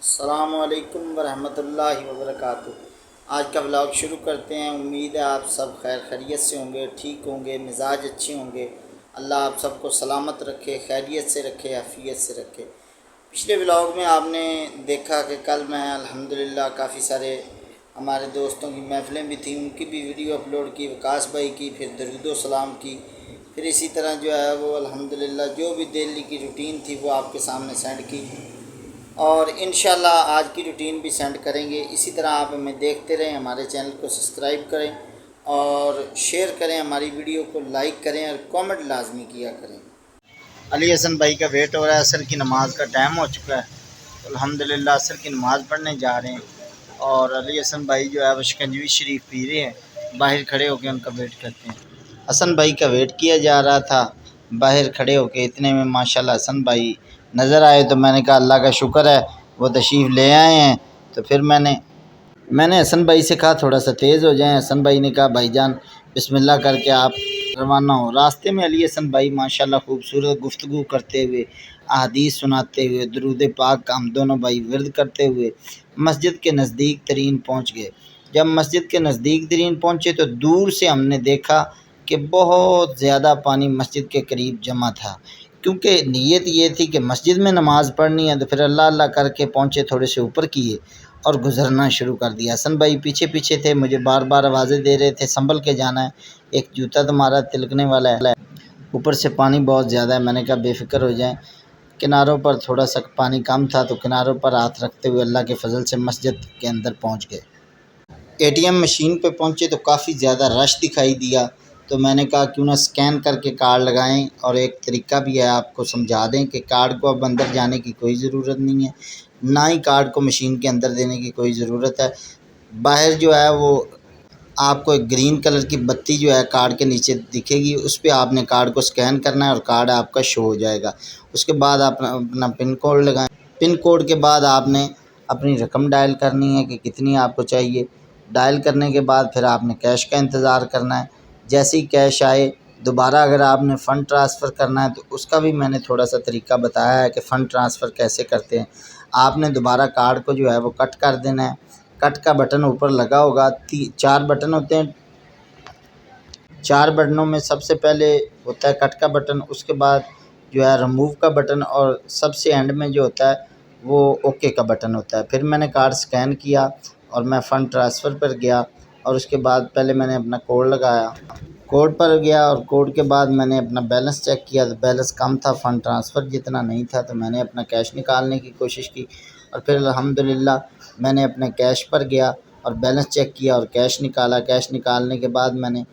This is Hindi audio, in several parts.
अस्सलामुअलैकुम वरहमतुल्लाहि वबरकातुहू। आज का व्लॉग शुरू करते हैं। उम्मीद है आप सब खैर खैरियत से होंगे, ठीक होंगे, मिजाज अच्छे होंगे। अल्लाह आप सबको सलामत रखे, खैरियत से रखे, आफियत से रखे। पिछले व्लॉग में आपने देखा कि कल मैं अल्हम्दुलिल्लाह काफ़ी सारे हमारे दोस्तों की महफ़िलें भी थी, उनकी भी वीडियो अपलोड की, वकास भाई की, फिर दरूद व सलाम की, फिर इसी तरह जो है वो अल्हम्दुलिल्लाह जो भी डेली की रूटीन थी वो आपके सामने सेंड की, और इंशाल्लाह आज की रूटीन भी सेंड करेंगे। इसी तरह आप हमें देखते रहें, हमारे चैनल को सब्सक्राइब करें और शेयर करें, हमारी वीडियो को लाइक करें और कमेंट लाजमी किया करें। अली हसन भाई का वेट हो रहा है, असर की नमाज का टाइम हो चुका है, तो अल्हम्दुलिल्लाह असर की नमाज़ पढ़ने जा रहे हैं। और अली हसन भाई जो है वो शिकंजवी शरीफ पी रहे हैं, बाहर खड़े होकर उनका वेट करते हैं। हसन भाई का वेट किया जा रहा था बाहर खड़े होकर, इतने में माशाल्लाह हसन भाई नज़र आए, तो मैंने कहा अल्लाह का शुक्र है वो तशरीफ़ ले आए हैं। तो फिर मैंने हसन भाई से कहा थोड़ा सा तेज़ हो जाएं। हसन भाई ने कहा भाईजान बिस्मिल्लाह करके आप रवाना हो। रास्ते में अली हसन भाई माशाल्लाह खूबसूरत गुफ्तगू करते हुए, अहादीस सुनाते हुए, दुरूद पाक का हम दोनों भाई विर्द करते हुए मस्जिद के नज़दीक तरीन पहुँच गए। जब मस्जिद के नज़दीक तरीन पहुँचे तो दूर से हमने देखा कि बहुत ज़्यादा पानी मस्जिद के करीब जमा था, क्योंकि नीयत ये थी कि मस्जिद में नमाज़ पढ़नी है। तो फिर अल्लाह अल्लाह करके पहुँचे, थोड़े से ऊपर किए और गुज़रना शुरू कर दिया। हसन भाई पीछे पीछे थे, मुझे बार बार आवाज़ें दे रहे थे संभल के जाना है, एक जूता तुम्हारा तिलकने वाला है, ऊपर से पानी बहुत ज़्यादा है। मैंने कहा बेफ़िक्र हो जाएं। किनारों पर थोड़ा सा पानी कम था, तो किनारों पर हाथ रखते हुए अल्लाह के फजल से मस्जिद के अंदर पहुँच गए। एटीएम मशीन पे पहुँचे तो काफ़ी ज़्यादा रश दिखाई दिया, तो मैंने कहा क्यों ना स्कैन करके कार्ड लगाएं। और एक तरीका भी है, आपको समझा दें कि कार्ड को अब अंदर जाने की कोई ज़रूरत नहीं है, ना ही कार्ड को मशीन के अंदर देने की कोई ज़रूरत है। बाहर जो है वो आपको एक ग्रीन कलर की बत्ती जो है कार्ड के नीचे दिखेगी, उस पर आपने कार्ड को स्कैन करना है और कार्ड आपका शो हो जाएगा। उसके बाद आप अपना पिन कोड लगाएं। पिन कोड के बाद आपने अपनी रकम डायल करनी है कि कितनी आपको चाहिए। डायल करने के बाद फिर आपने कैश का इंतज़ार करना है। जैसे ही कैश आए दोबारा अगर आपने फ़ंड ट्रांसफ़र करना है, तो उसका भी मैंने थोड़ा सा तरीका बताया है कि फ़ंड ट्रांसफ़र कैसे करते हैं। आपने दोबारा कार्ड को जो है वो कट कर देना है। कट का बटन ऊपर लगा होगा, 4 बटन होते हैं। 4 बटनों में सबसे पहले होता है कट का बटन, उसके बाद जो है रिमूव का बटन, और सबसे एंड में जो होता है वो ओके का बटन होता है। फिर मैंने कार्ड स्कैन किया और मैं फ़ंड ट्रांसफ़र पर गया, और उसके बाद पहले मैंने अपना कोड लगाया, कोड पर गया, और कोड के बाद मैंने अपना बैलेंस चेक किया तो बैलेंस कम था, फ़ंड ट्रांसफ़र जितना नहीं था। तो मैंने अपना कैश निकालने की कोशिश की, और फिर अल्हम्दुलिल्लाह मैंने अपने कैश पर गया और बैलेंस चेक किया और कैश निकाला। कैश निकालने के बाद मैंने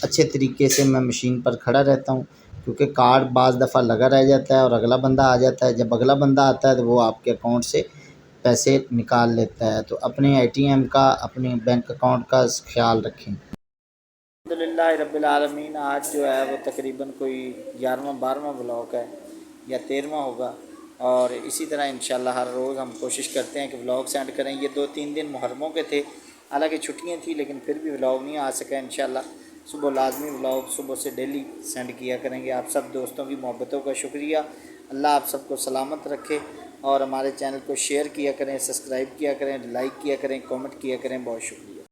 अच्छे तरीके से मैं मशीन पर खड़ा रहता हूँ, क्योंकि कार्ड बाज़ दफ़ा लगा रह जाता है और अगला बंदा आ जाता है। जब अगला बंदा आता है तो वो आपके अकाउंट से पैसे निकाल लेता है। तो अपने एटीएम का, अपने बैंक अकाउंट का ख्याल रखें। अल्हम्दुलिल्लाह रब्बिल आलमीन। आज जो है वो तकरीबन कोई 11वां 12वां व्लॉग है या 13वां होगा, और इसी तरह इंशाल्लाह हर रोज़ हम कोशिश करते हैं कि व्लॉग सेंड करें। ये 2-3 दिन मुहर्रमों के थे, हालांकि छुट्टियां थी, लेकिन फिर भी व्लॉग नहीं आ सका। इंशाल्लाह सुबह लाजमी व्लॉग सुबह से डेली सेंड किया करेंगे। आप सब दोस्तों की मोहब्बतों का शुक्रिया। अल्लाह आप सबको सलामत रखे, और हमारे चैनल को शेयर किया करें, सब्सक्राइब किया करें, लाइक किया करें, कमेंट किया करें। बहुत शुक्रिया।